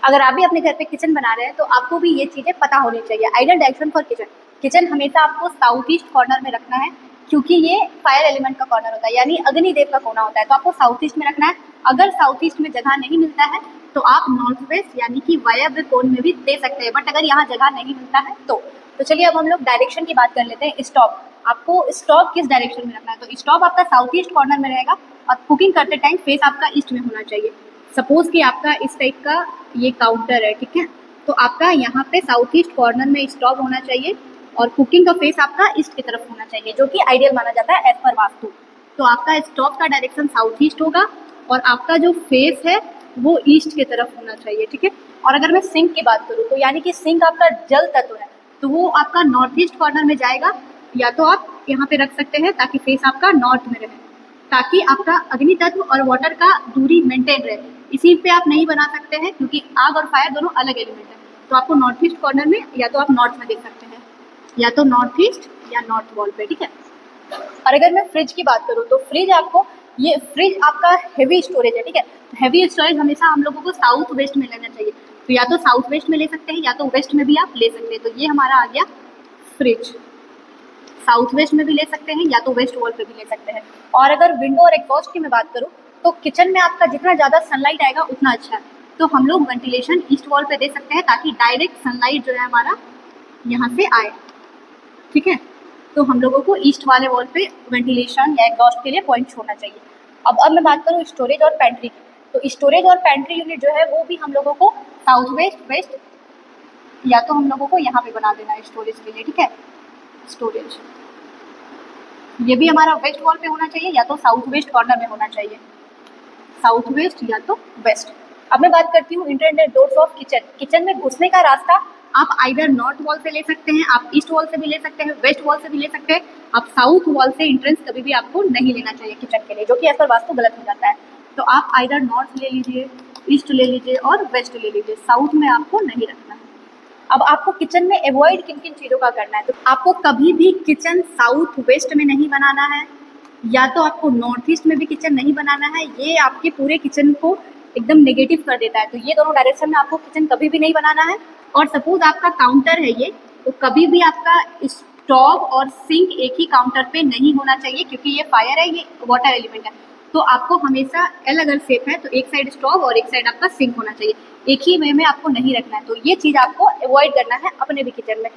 अगर आप भी अपने घर पे किचन बना रहे हैं तो आपको भी ये चीज़ें पता होनी चाहिए। Ideal direction for kitchen, kitchen हमेशा आपको साउथ ईस्ट कॉर्नर में रखना है, क्योंकि ये फायर एलिमेंट का कॉर्नर होता है, यानी अग्निदेव का कोना होता है, तो आपको साउथ ईस्ट में रखना है। अगर साउथ ईस्ट में जगह नहीं मिलता है तो आप नॉर्थ वेस्ट यानी कि वायव्य कोण में भी दे सकते हैं, बट अगर यहाँ जगह नहीं मिलता है तो चलिए अब हम लोग डायरेक्शन की बात कर लेते हैं। स्टोव, आपको स्टोव किस डायरेक्शन में रखना है, तो स्टोव आपका साउथ ईस्ट कॉर्नर में रहेगा और कुकिंग करते टाइम फेस आपका ईस्ट में होना चाहिए। सपोज कि आपका इस टाइप का ये काउंटर है, ठीक है, तो आपका यहाँ पे साउथ ईस्ट कॉर्नर में स्टोव होना चाहिए और कुकिंग का फेस आपका ईस्ट की तरफ होना चाहिए, जो कि आइडियल माना जाता है एज पर वास्तु। तो आपका स्टोव का डायरेक्शन साउथ ईस्ट होगा और आपका जो फेस है वो ईस्ट की तरफ होना चाहिए, ठीक है। और अगर मैं सिंक की बात करूँ तो यानी कि सिंक आपका जल तत्व है, तो वो आपका नॉर्थ ईस्ट कॉर्नर में जाएगा, या तो आप यहाँ पे रख सकते हैं ताकि फेस आपका नॉर्थ में रहे, ताकि आपका अग्नि तत्व और वाटर का दूरी मेंटेन रहे। इसी पे आप नहीं बना सकते हैं क्योंकि आग और फायर दोनों अलग एलिमेंट है, तो आपको नॉर्थ ईस्ट कॉर्नर में या तो आप नॉर्थ में देख सकते हैं, या तो नॉर्थ ईस्ट या नॉर्थ वॉल पे, ठीक है। और अगर मैं फ्रिज की बात करूँ तो फ्रिज आपको, ये फ्रिज आपका हेवी स्टोरेज है, ठीक है, हेवी स्टोरेज हमेशा हम लोगों को साउथ वेस्ट में लेना चाहिए, तो या तो साउथ वेस्ट में ले सकते हैं या तो वेस्ट में भी आप ले सकते हैं। तो ये हमारा आ गया फ्रिज, साउथ वेस्ट में भी ले सकते हैं या तो वेस्ट वॉल पे भी ले सकते हैं। और अगर विंडो और एग्जॉस्ट की मैं बात करूँ तो किचन में आपका जितना ज़्यादा सनलाइट आएगा उतना अच्छा है, तो हम लोग वेंटिलेशन ईस्ट वॉल पे दे सकते हैं ताकि डायरेक्ट सनलाइट जो है हमारा यहाँ से आए, ठीक है। तो हम लोगों को ईस्ट वाले वॉल पे वेंटिलेशन या एग्जॉस्ट के लिए पॉइंट छोड़ना चाहिए। अब मैं बात करूँ स्टोरेज और पेंट्री की, तो स्टोरेज और पेंट्री यूनिट जो है वो भी हम लोगों को साउथ वेस्ट, वेस्ट या तो हम लोगों को यहाँ पे बना देना है स्टोरेज के लिए, ठीक है। स्टोरेज ये भी हमारा वेस्ट वॉल पे होना चाहिए या तो साउथ वेस्ट कॉर्नर में होना चाहिए, साउथ वेस्ट या तो वेस्ट। अब मैं बात करती हूँ internal doors of kitchen. Kitchen में घुसने का रास्ता आप आइदर नॉर्थ वॉल से ले सकते हैं, आप ईस्ट वॉल से भी ले सकते हैं, वेस्ट वॉल से भी ले सकते हैं। आप साउथ वॉल से एंट्रेंस कभी भी आपको नहीं लेना चाहिए किचन के लिए, जो कि एज पर वास्तु गलत हो जाता है। तो आप आइदर नॉर्थ ले लीजिए, ईस्ट ले लीजिए और वेस्ट ले लीजिए, साउथ में आपको नहीं रखना है। अब आपको किचन में अवॉइड किन किन चीज़ों का करना है, तो आपको कभी भी किचन साउथ वेस्ट में नहीं बनाना है, या तो आपको नॉर्थ ईस्ट में भी किचन नहीं बनाना है, ये आपके पूरे किचन को एकदम नेगेटिव कर देता है। तो ये दोनों डायरेक्शन में आपको किचन कभी भी नहीं बनाना है। और सपोज आपका काउंटर है ये, तो कभी भी आपका स्टोव और सिंक एक ही काउंटर पे नहीं होना चाहिए, क्योंकि ये फायर है, ये वाटर एलिमेंट है। तो आपको हमेशा एल अगर शेप है तो एक साइड स्टोव और एक साइड आपका सिंक होना चाहिए, एक ही वे में आपको नहीं रखना है। तो ये चीज़ आपको अवॉइड करना है अपने भी किचन में।